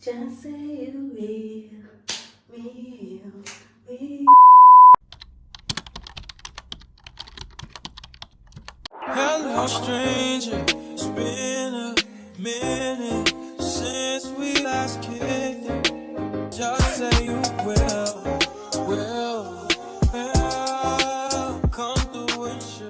Just say you will. Hello, stranger. It's been a minute since we last kicked it. Just say you will. Come through and chill.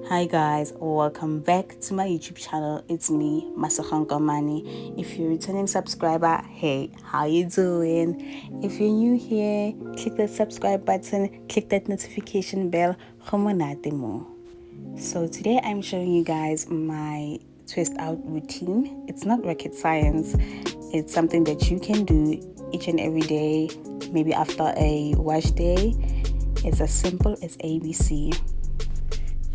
Hi guys, welcome back to my YouTube channel. It's me, Masegonkomane. If you're a returning subscriber, hey, how you doing? If you're new here, click that subscribe button, click that notification bell. So today I'm showing you guys my twist out routine. It's not rocket science. It's something that you can do each and every day, maybe after a wash day. It's as simple as ABC.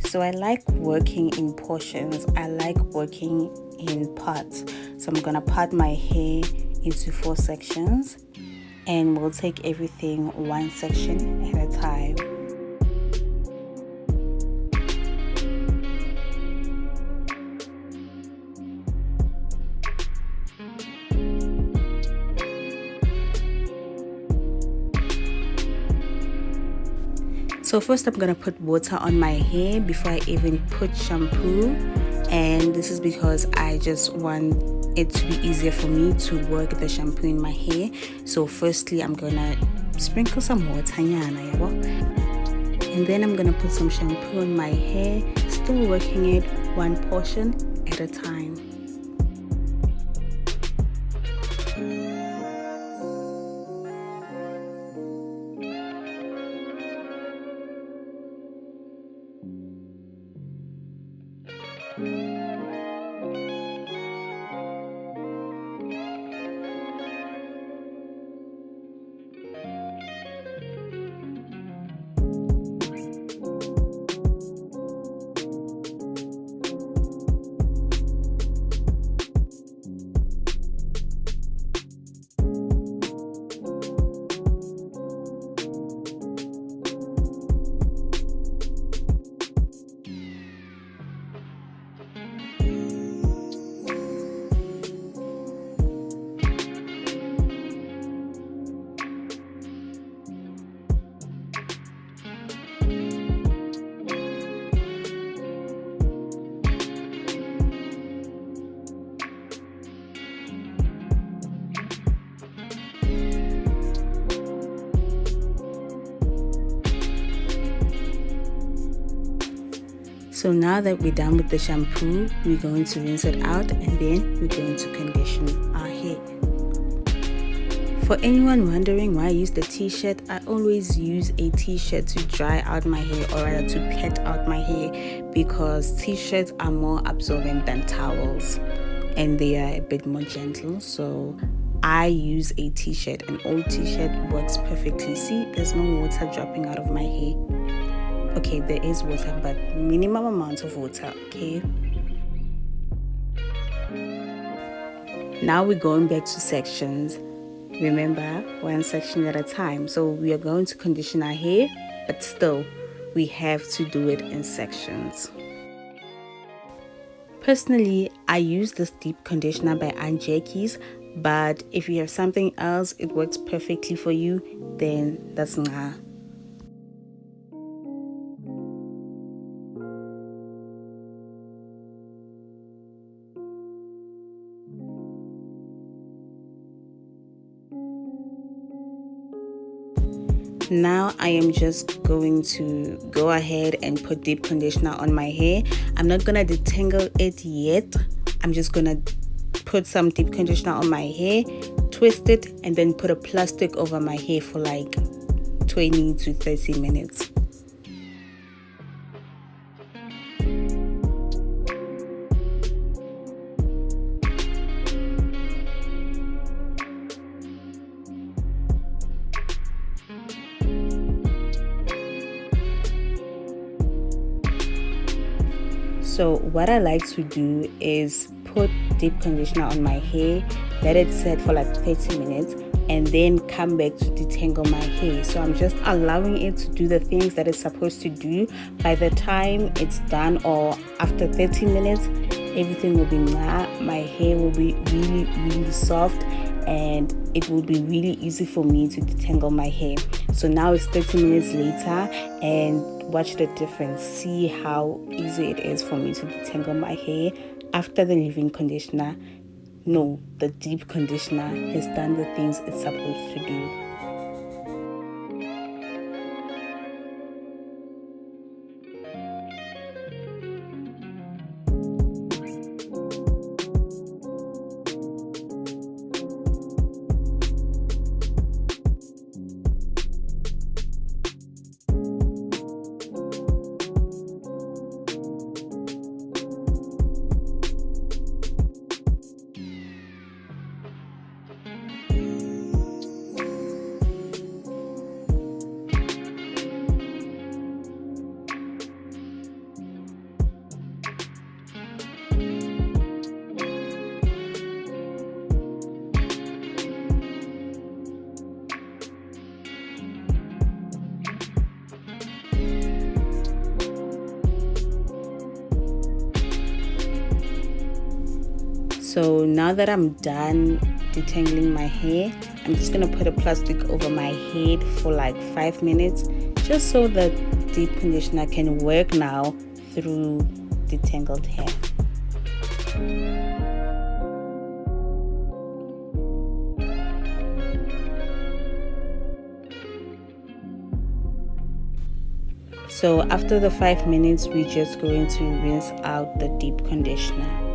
So I like working in portions. I like working in parts. So I'm gonna part my hair into 4 sections, and we'll take everything one section at a time. So first I'm gonna put water on my hair before I even put shampoo, and this is because I just want it to be easier for me to work the shampoo in my hair. So firstly I'm gonna sprinkle some water and then I'm gonna put some shampoo on my hair, still working it one portion at a time. So now that we're done with the shampoo, we're going to rinse it out and then we're going to condition our hair. For anyone wondering why I use the t-shirt, I always use a t-shirt to dry out my hair, or rather to pet out my hair, because t-shirts are more absorbent than towels and they are a bit more gentle. So I use a t-shirt. An old t-shirt works perfectly. See, there's no water dropping out of my hair. Okay, there is water, but minimum amount of water, okay? Now we're going back to sections. Remember, one section at a time. So we are going to condition our hair, but still, we have to do it in sections. Personally, I use this deep conditioner by Aunt Jackie's, but if you have something else, it works perfectly for you, then that's nah. Now I am just going to go ahead and put deep conditioner on my hair. I'm not gonna detangle it yet. I'm just gonna put some deep conditioner on my hair, twist it, and then put a plastic over my hair for like 20 to 30 minutes. So what I like to do is put deep conditioner on my hair, let it set for like 30 minutes, and then come back to detangle my hair. So I'm just allowing it to do the things that it's supposed to do. By the time it's done, or after 30 minutes, everything will be my hair will be really soft, and it will be really easy for me to detangle my hair. So now it's 30 minutes later, and watch the difference. See how easy it is for me to detangle my hair after the leave-in conditioner. No, the deep conditioner has done the things it's supposed to do. So now that I'm done detangling my hair, I'm just gonna put a plastic over my head for like 5 minutes, just so the deep conditioner can work now through detangled hair. So after the 5 minutes, we're just going to rinse out the deep conditioner.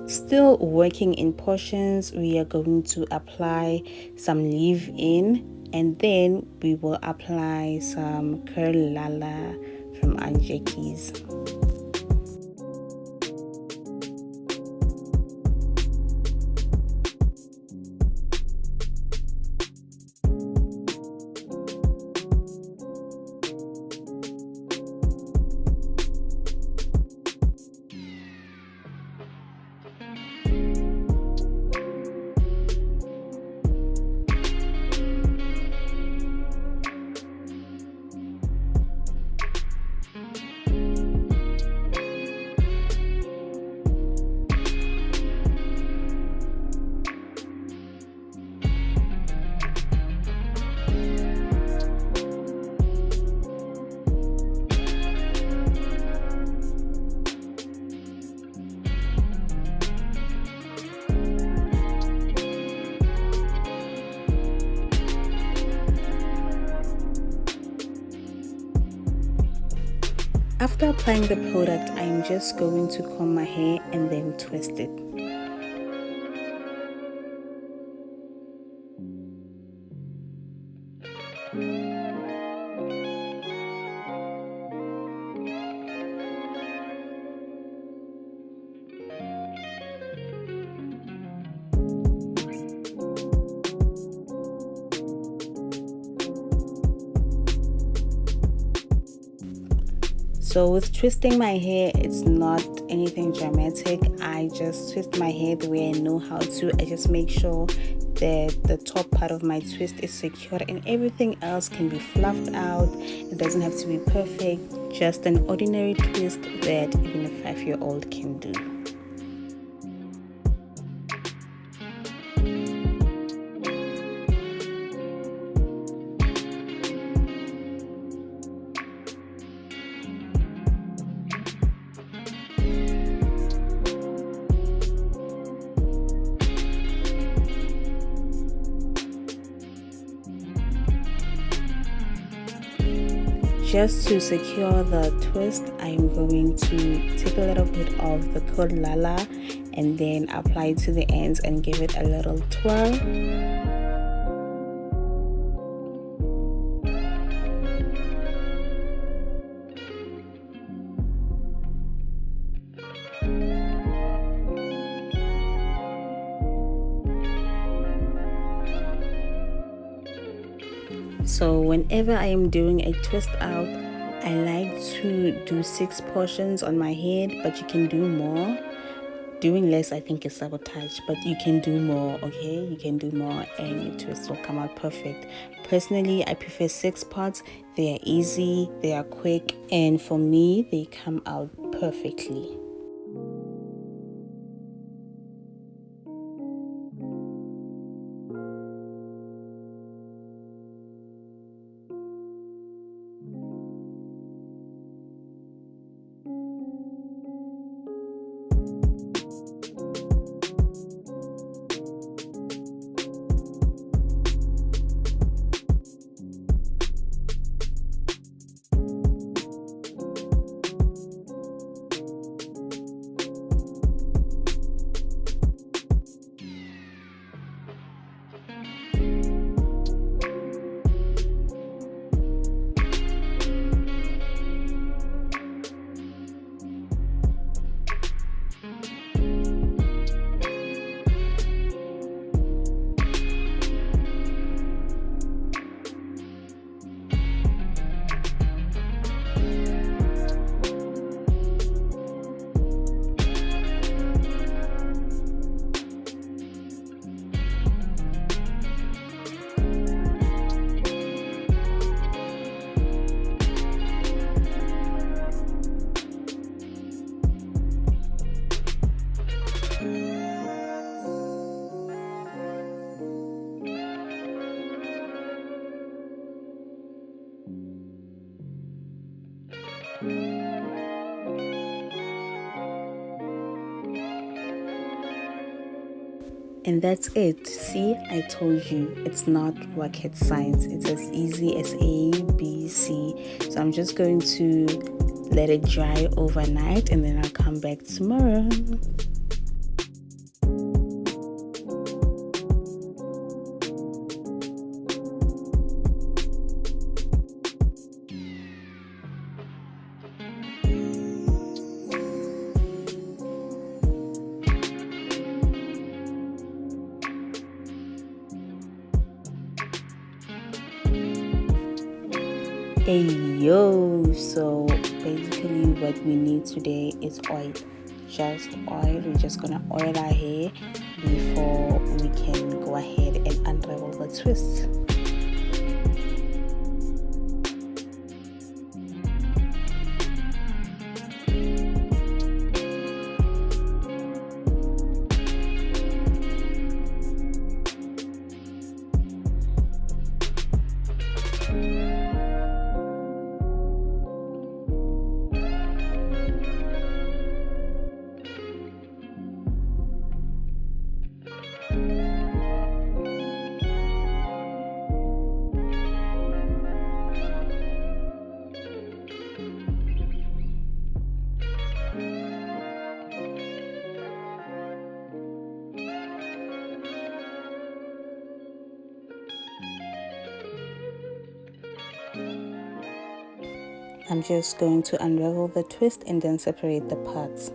Still working in portions, we are going to apply some leave-in, and then we will apply some Curl Lala from Anjeki's. After applying the product, I'm just going to comb my hair and then twist it. So with twisting my hair, it's not anything dramatic. I just twist my hair the way I know how to. I just make sure that the top part of my twist is secure, and everything else can be fluffed out. It doesn't have to be perfect, just an ordinary twist that even a 5-year-old can do. Just to secure the twist, I'm going to take a little bit of the Curl Lala and then apply it to the ends and give it a little twirl. So whenever I am doing a twist out, I like to do 6 portions on my head, but you can do more. Doing less, I think, is sabotage, but you can do more, okay? You can do more and your twist will come out perfect. Personally, I prefer 6 parts. They are easy, they are quick, and for me, they come out perfectly. And that's it. See, I told you, it's not rocket science. It's as easy as A, B, C. So I'm just going to let it dry overnight and then I'll come back tomorrow. Hey yo, so basically what we need today is oil. Just oil. We're just gonna oil our hair before we can go ahead and unravel the twist. I'm just going to unravel the twist and then separate the parts.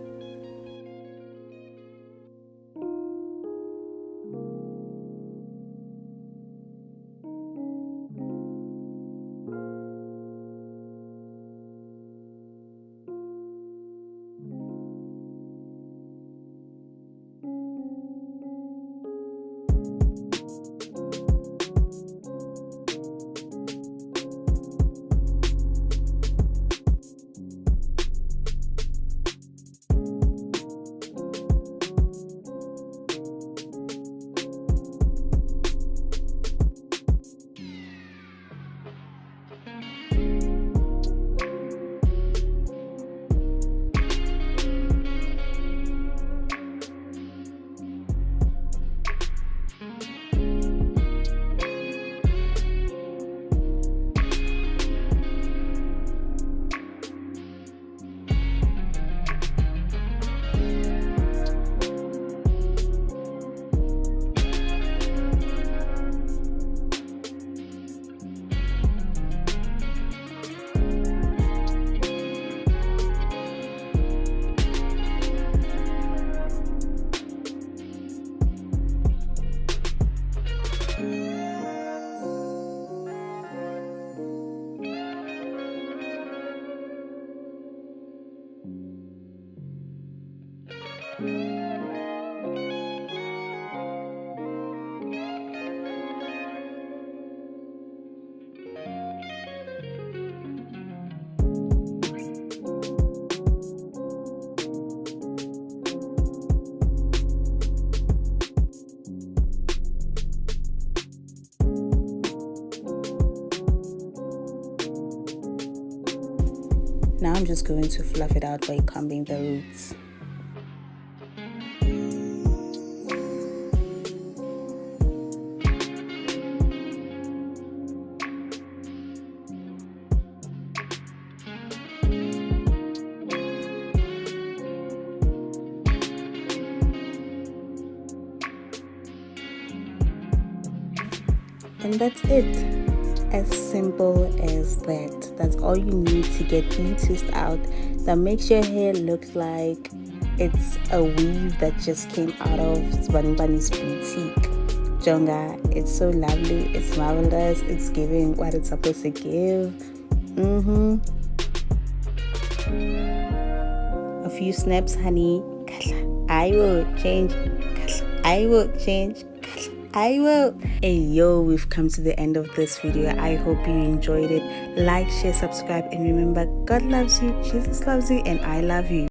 Now I'm just going to fluff it out by combing the roots. And that's it. As simple as that. That's all you need to get the twist out that makes your hair look like it's a weave that just came out of Sbanibani's boutique. Jonga, it's so lovely, it's marvelous, it's giving what it's supposed to give. A few snaps, honey. I will change. I will change. I will. Hey yo, we've come to the end of this video. I hope you enjoyed it. Like, share, subscribe, and remember, God loves you, Jesus loves you, and I love you.